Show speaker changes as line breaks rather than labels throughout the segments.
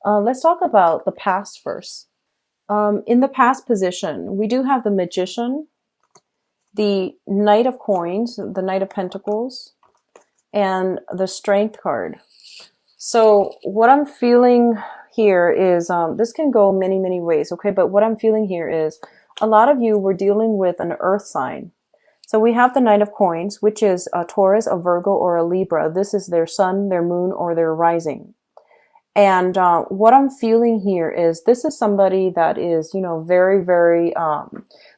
Let's talk about the past first. In the past position, we do have the Magician, the Knight of Coins, the Knight of Pentacles, and the Strength card. So what I'm feeling here is, this can go many ways, okay? But what I'm feeling here is a lot of you were dealing with an earth sign. So we have the Knight of Coins, which is a Taurus, a Virgo, or a Libra. This is their sun, their moon, or their rising. And what I'm feeling here is this is somebody that is, very,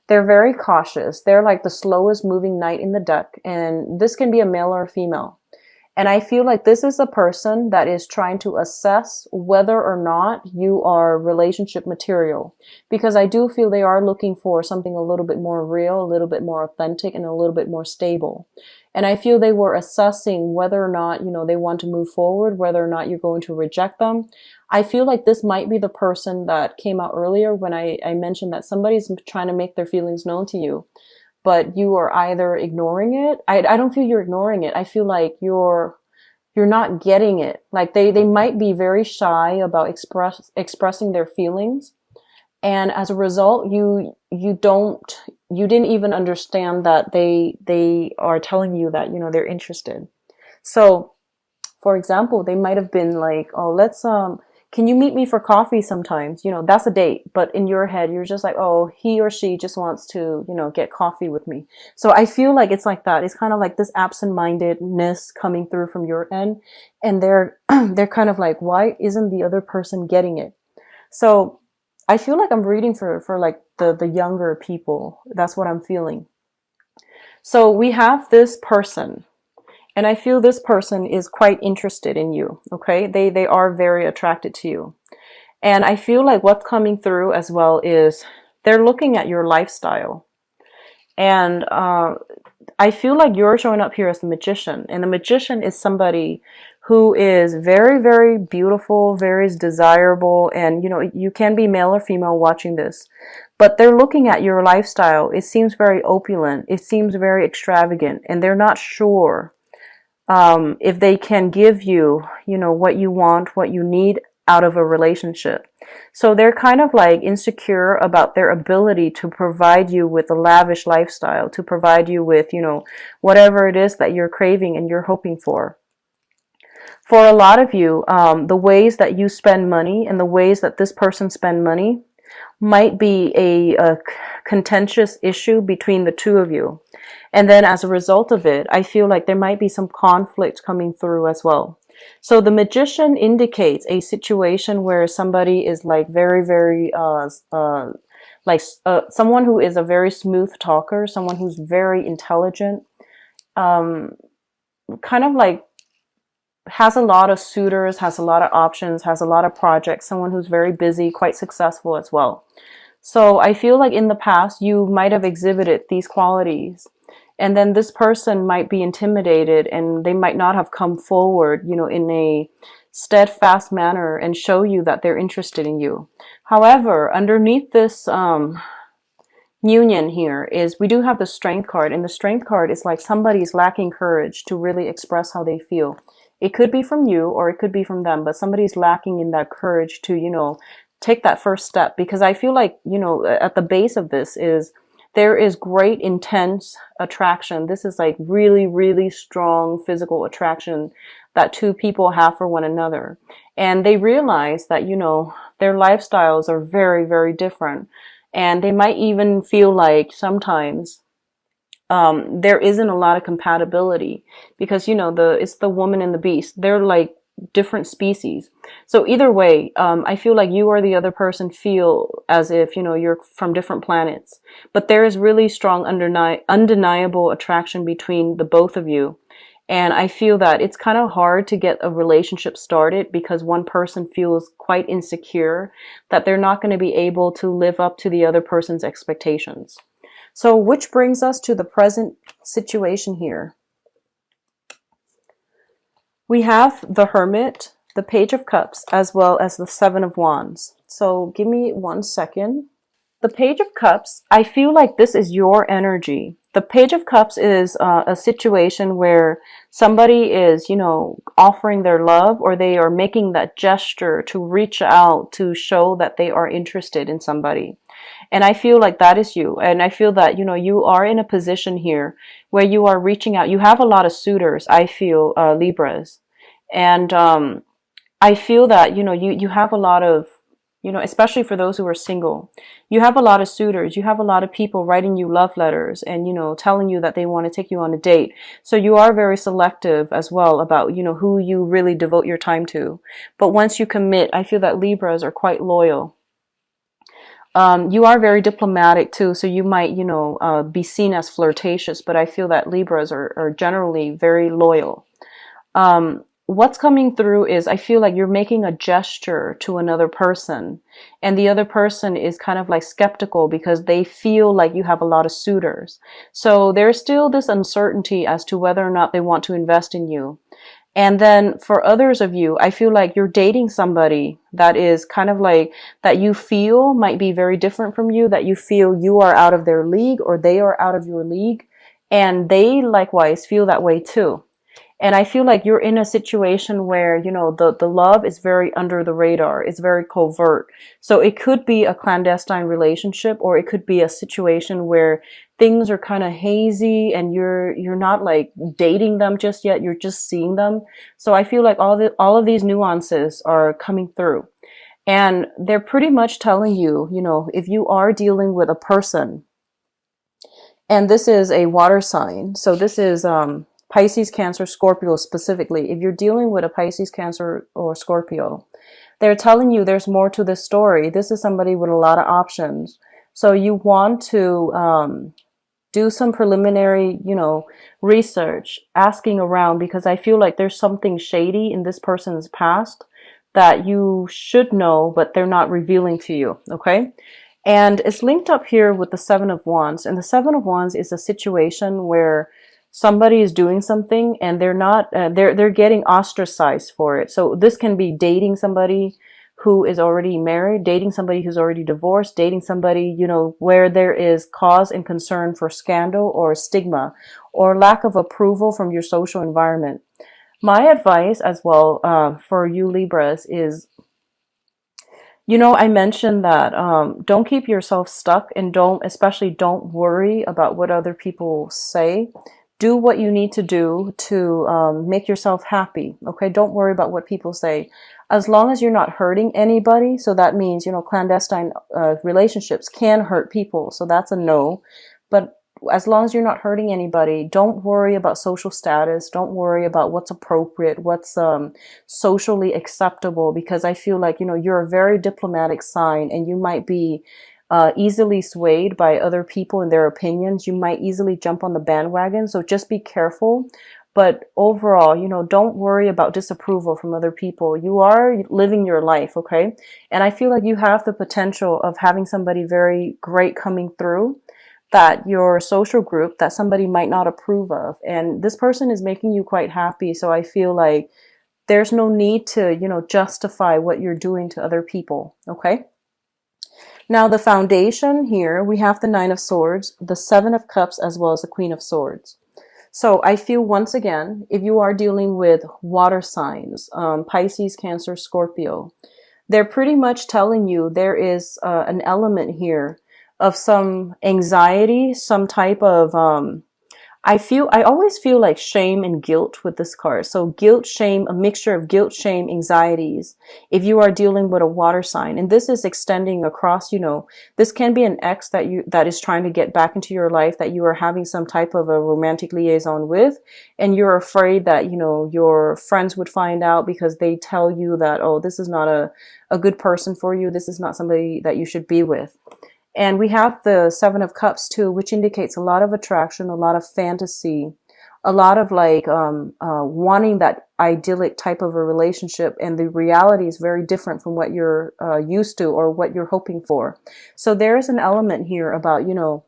they're very cautious. They're like the slowest moving knight in the deck. And this can be a male or a female. And I feel like this is a person that is trying to assess whether or not you are relationship material. Because I do feel they are looking for something a little bit more real, a little bit more authentic, and a little bit more stable. And I feel they were assessing whether or not, they want to move forward, whether or not you're going to reject them. I feel like this might be the person that came out earlier when I mentioned that somebody's trying to make their feelings known to you, but you are either ignoring it. I don't feel you're ignoring it. I feel like you're not getting it. Like they might be very shy about expressing their feelings. And as a result, you didn't even understand that they are telling you that, they're interested. So, for example, they might have been like, oh, can you meet me for coffee sometimes? That's a date. But in your head, you're just like, oh, he or she just wants to, get coffee with me. So I feel like it's like that. It's kind of like this absent-mindedness coming through from your end. And they're kind of like, why isn't the other person getting it? So I feel like I'm reading for like the younger people. That's what I'm feeling. So we have this person. And I feel this person is quite interested in you, okay? They are very attracted to you. And I feel like what's coming through as well is they're looking at your lifestyle. And I feel like you're showing up here as the Magician. And the Magician is somebody who is very beautiful, very desirable. And, you can be male or female watching this. But they're looking at your lifestyle. It seems very opulent. It seems very extravagant. And they're not sure if they can give you, what you want, what you need out of a relationship. So they're kind of like insecure about their ability to provide you with a lavish lifestyle, to provide you with, whatever it is that you're craving and you're hoping for. For a lot of you, the ways that you spend money and the ways that this person spend money might be a contentious issue between the two of you. And then as a result of it, I feel like there might be some conflict coming through as well. So the Magician indicates a situation where somebody is like very, someone who is a very smooth talker, someone who's very intelligent, kind of like has a lot of suitors, has a lot of options, has a lot of projects, someone who's very busy, quite successful as well. So I feel like in the past, you might have exhibited these qualities. And then this person might be intimidated and they might not have come forward, in a steadfast manner and show you that they're interested in you. However, underneath this union here is we do have the Strength card. And the Strength card is like somebody's lacking courage to really express how they feel. It could be from you or it could be from them, but somebody's lacking in that courage to, take that first step. Because I feel like, at the base of this is there is great intense attraction. This is like really strong physical attraction that two people have for one another. And they realize that, their lifestyles are very different. And they might even feel like sometimes there isn't a lot of compatibility because, it's the woman and the beast. They're like different species. So either way, I feel like you or the other person feel as if, you're from different planets. But there is really strong undeniable attraction between the both of you. And I feel that it's kind of hard to get a relationship started because one person feels quite insecure that they're not going to be able to live up to the other person's expectations. So which brings us to the present situation here. We have the Hermit, the Page of Cups, as well as the Seven of Wands. So give me 1 second. The Page of Cups, I feel like this is your energy. The Page of Cups is a situation where somebody is, you know, offering their love, or they are making that gesture to reach out to show that they are interested in somebody. And I feel like that is you. And I feel that, you know, you are in a position here where you are reaching out. You have a lot of suitors, I feel, Libras. And I feel that, you know, you have a lot of, you know, especially for those who are single, you have a lot of suitors, you have a lot of people writing you love letters and, you know, telling you that they want to take you on a date. So you are very selective as well about, you know, who you really devote your time to. But once you commit, I feel that Libras are quite loyal. You are very diplomatic too, so you might, you know, be seen as flirtatious, but I feel that Libras are generally very loyal. What's coming through is I feel like you're making a gesture to another person, and the other person is kind of like skeptical because they feel like you have a lot of suitors. So there's still this uncertainty as to whether or not they want to invest in you. And then for others of you, I feel like you're dating somebody that is kind of like that you feel might be very different from you, that you feel you are out of their league or they are out of your league. And they likewise feel that way too. And I feel like you're in a situation where, you know, the love is very under the radar. It's very covert. So it could be a clandestine relationship, or it could be a situation where things are kind of hazy and you're not like dating them just yet. You're just seeing them. So I feel like all of these nuances are coming through. And they're pretty much telling you, you know, if you are dealing with a person, and this is a water sign. So this is Pisces, Cancer, Scorpio specifically. If you're dealing with a Pisces, Cancer, or Scorpio, they're telling you there's more to this story. This is somebody with a lot of options. So you want to do some preliminary, you know, research, asking around, because I feel like there's something shady in this person's past that you should know, but they're not revealing to you. Okay. And it's linked up here with the Seven of Wands. And the Seven of Wands is a situation where somebody is doing something and they're not, they're getting ostracized for it. So this can be dating somebody who is already married, dating somebody who's already divorced, dating somebody, you know, where there is cause and concern for scandal or stigma or lack of approval from your social environment. My advice as well for you Libras is, you know, I mentioned that don't keep yourself stuck, and especially don't worry about what other people say. Do what you need to do to make yourself happy. Okay, don't worry about what people say. As long as you're not hurting anybody, so that means, you know, clandestine relationships can hurt people, so that's a no. But as long as you're not hurting anybody, don't worry about social status. Don't worry about what's appropriate, what's socially acceptable, because I feel like, you know, you're a very diplomatic sign and you might be easily swayed by other people and their opinions. You might easily jump on the bandwagon. So just be careful. But overall, you know, don't worry about disapproval from other people. You are living your life, okay? And I feel like you have the potential of having somebody very great coming through, that your social group that somebody might not approve of. And this person is making you quite happy. So I feel like there's no need to, you know, justify what you're doing to other people. Okay. Now the foundation here, we have the Nine of Swords, the Seven of Cups, as well as the Queen of Swords. So I feel once again, if you are dealing with water signs, Pisces, Cancer, Scorpio, they're pretty much telling you there is an element here of some anxiety, some type of, I always feel like shame and guilt with this card. So guilt, shame, a mixture of guilt, shame, anxieties, if you are dealing with a water sign. And this is extending across, you know, this can be an ex that is trying to get back into your life, that you are having some type of a romantic liaison with, and you're afraid that, you know, your friends would find out because they tell you that, oh, this is not a good person for you. This is not somebody that you should be with. And we have the Seven of Cups too, which indicates a lot of attraction, a lot of fantasy, a lot of like wanting that idyllic type of a relationship. And the reality is very different from what you're used to or what you're hoping for. So there's an element here about, you know,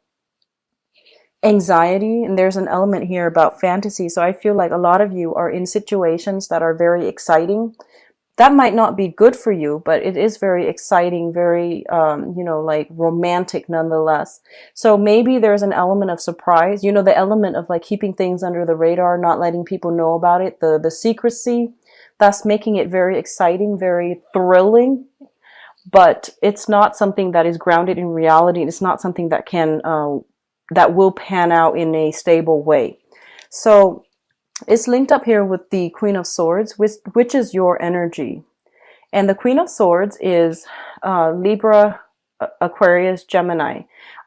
anxiety, and there's an element here about fantasy. So I feel like a lot of you are in situations that are very exciting. that might not be good for you, but it is very exciting, very, like romantic nonetheless. So maybe there's an element of surprise, the element of like keeping things under the radar, not letting people know about it, the secrecy, that's making it very exciting, very thrilling, but it's not something that is grounded in reality. It's not something that that will pan out in a stable way. So it's linked up here with the Queen of Swords, which is your energy. And the Queen of Swords is Libra, Aquarius, Gemini.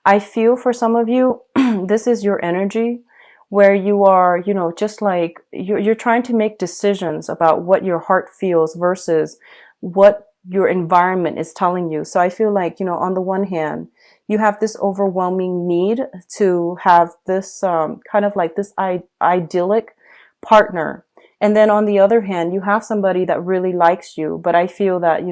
I feel for some of you, this is your energy where you are, just like you're trying to make decisions about what your heart feels versus what your environment is telling you. So I feel like, on the one hand, you have this overwhelming need to have this kind of like this idyllic partner. And then on the other hand, you have somebody that really likes you, but I feel that,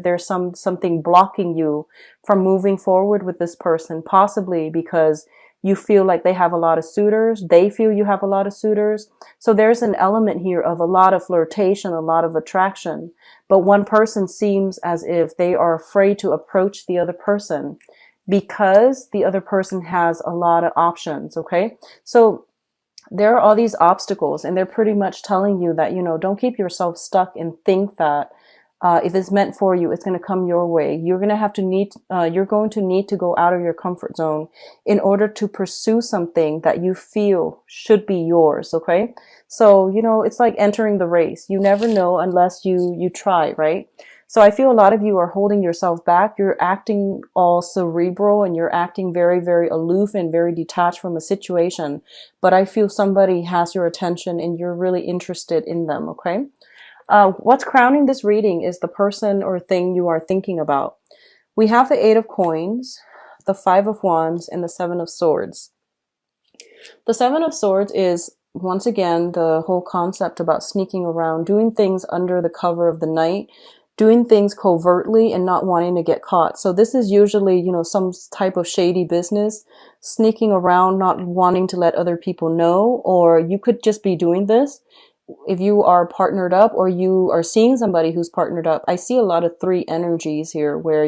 there's something blocking you from moving forward with this person, possibly because you feel like they have a lot of suitors. They feel you have a lot of suitors. So there's an element here of a lot of flirtation, a lot of attraction. But one person seems as if they are afraid to approach the other person because the other person has a lot of options. Okay. So there are all these obstacles, and they're pretty much telling you that, don't keep yourself stuck and think that if it's meant for you, it's going to come your way. You're going to need to go out of your comfort zone in order to pursue something that you feel should be yours. Okay. So, it's like entering the race. You never know unless you try, right? So I feel a lot of you are holding yourself back. You're acting all cerebral and you're acting very, very aloof and very detached from a situation. But I feel somebody has your attention and you're really interested in them. Okay. What's crowning this reading is the person or thing you are thinking about. We have the Eight of Coins, the Five of Wands, and the Seven of Swords. The Seven of Swords is, once again, the whole concept about sneaking around, doing things under the cover of the night, doing things covertly and not wanting to get caught. So this is usually, some type of shady business, sneaking around, not wanting to let other people know, or you could just be doing this if you are partnered up or you are seeing somebody who's partnered up. I see a lot of three energies here where,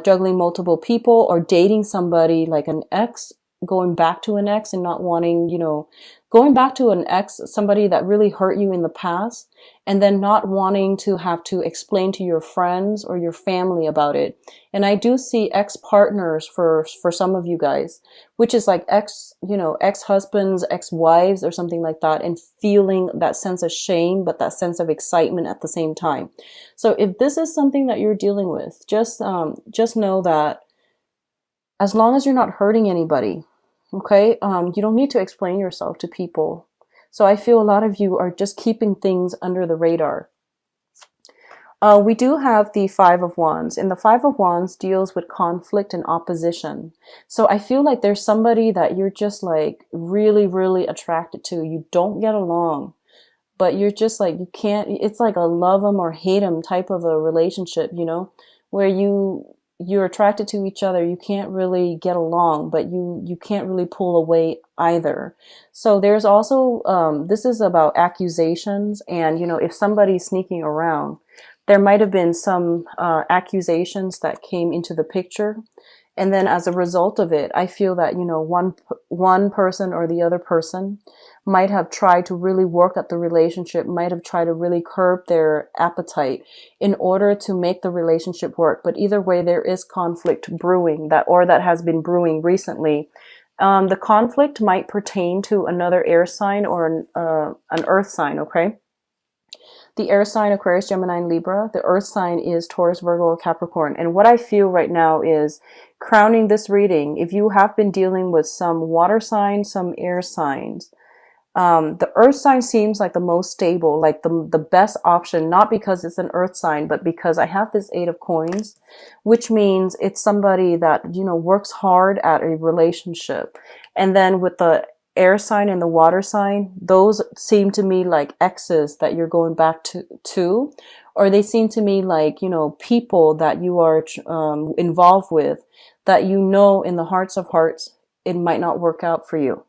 juggling multiple people or dating somebody like an ex, going back to an ex and not wanting, going back to an ex, somebody that really hurt you in the past, and then not wanting to have to explain to your friends or your family about it. And I do see ex-partners for some of you guys, which is like ex-husbands, ex-wives or something like that, and feeling that sense of shame, but that sense of excitement at the same time. So if this is something that you're dealing with, just know that as long as you're not hurting anybody, okay, you don't need to explain yourself to people. So I feel a lot of you are just keeping things under the radar. We do have the Five of Wands, and the Five of Wands deals with conflict and opposition. So I feel like there's somebody that you're just like really, really attracted to. You don't get along, but you're just like, you can't, it's like a love them or hate them type of a relationship, where you're attracted to each other. You can't really get along, but you can't really pull away either. So there's also, this is about accusations, and, if somebody's sneaking around, there might have been some accusations that came into the picture. And then as a result of it, I feel that, one person or the other person might have tried to really work at the relationship, might have tried to really curb their appetite in order to make the relationship work. But either way, there is conflict brewing that has been brewing recently. The conflict might pertain to another air sign or an earth sign, okay? The air sign, Aquarius, Gemini, and Libra. The earth sign is Taurus, Virgo, or Capricorn. And what I feel right now is crowning this reading, if you have been dealing with some water signs, some air signs, the earth sign seems like the most stable, like the best option, not because it's an earth sign, but because I have this Eight of Coins, which means it's somebody that, works hard at a relationship. And then with the air sign and the water sign, those seem to me like exes that you're going back to, or they seem to me like, people that you are involved with that, in the hearts of hearts, it might not work out for you.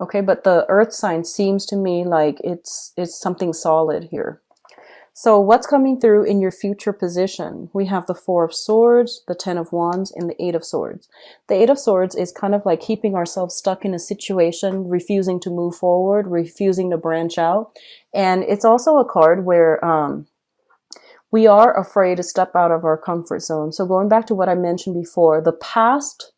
Okay, but the earth sign seems to me like it's something solid here. So what's coming through in your future position? We have the Four of Swords, the Ten of Wands, and the Eight of Swords. The Eight of Swords is kind of like keeping ourselves stuck in a situation, refusing to move forward, refusing to branch out. And it's also a card where we are afraid to step out of our comfort zone. So going back to what I mentioned before, the past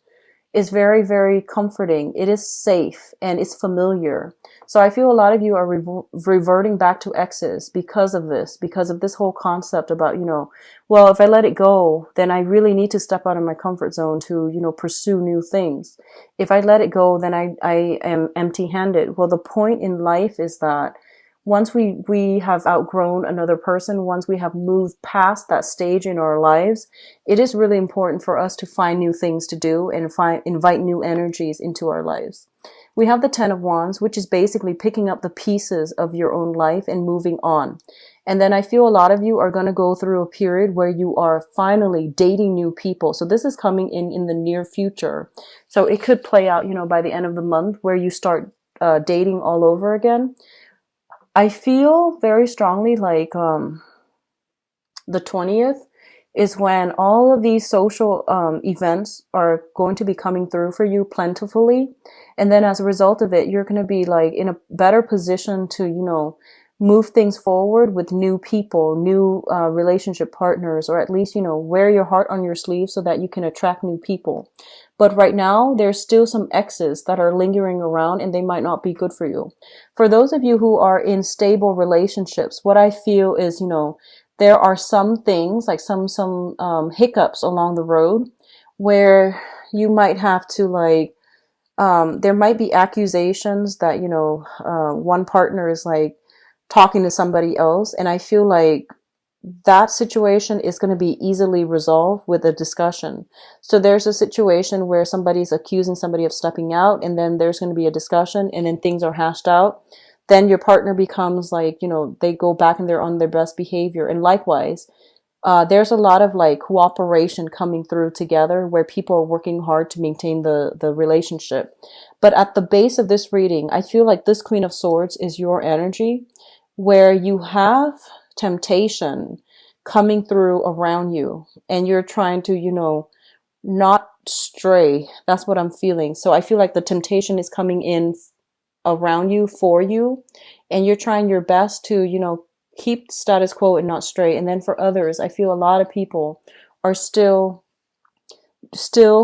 is very, very comforting. It is safe and it's familiar. So I feel a lot of you are reverting back to exes because of this whole concept about, well, if I let it go, then I really need to step out of my comfort zone to, pursue new things. If I let it go, then I am empty-handed. Well, the point in life is that once we have outgrown another person, once we have moved past that stage in our lives, it is really important for us to find new things to do and invite new energies into our lives. We have the Ten of Wands, which is basically picking up the pieces of your own life and moving on. And then I feel a lot of you are going to go through a period where you are finally dating new people. So this is coming in the near future. So it could play out, by the end of the month where you start dating all over again. I feel very strongly like the 20th is when all of these social events are going to be coming through for you plentifully. And then as a result of it, you're going to be like in a better position to, move things forward with new people, new relationship partners, or at least, wear your heart on your sleeve so that you can attract new people. But right now, there's still some exes that are lingering around and they might not be good for you. For those of you who are in stable relationships, what I feel is, there are some things like some hiccups along the road where you might have to like, there might be accusations that, one partner is like talking to somebody else. And I feel like that situation is going to be easily resolved with a discussion. So there's a situation where somebody's accusing somebody of stepping out, and then there's going to be a discussion, and then things are hashed out. Then your partner becomes like, they go back and they're on their best behavior. And likewise, there's a lot of like cooperation coming through together where people are working hard to maintain the relationship. But at the base of this reading, I feel like this Queen of Swords is your energy where you have temptation coming through around you and you're trying to, not stray. That's what I'm feeling. So I feel like the temptation is coming in around you for you and you're trying your best to, keep status quo and not stray. And then for others, I feel a lot of people are still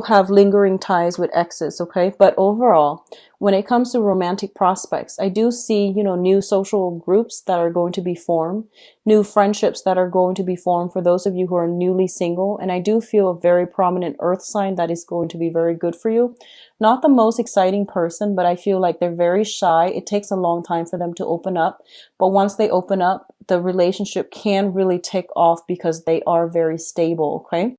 have lingering ties with exes, okay? But overall, when it comes to romantic prospects, I do see, new social groups that are going to be formed, new friendships that are going to be formed for those of you who are newly single. And I do feel a very prominent earth sign that is going to be very good for you. Not the most exciting person, but I feel like they're very shy. It takes a long time for them to open up. But once they open up, the relationship can really take off because they are very stable, okay?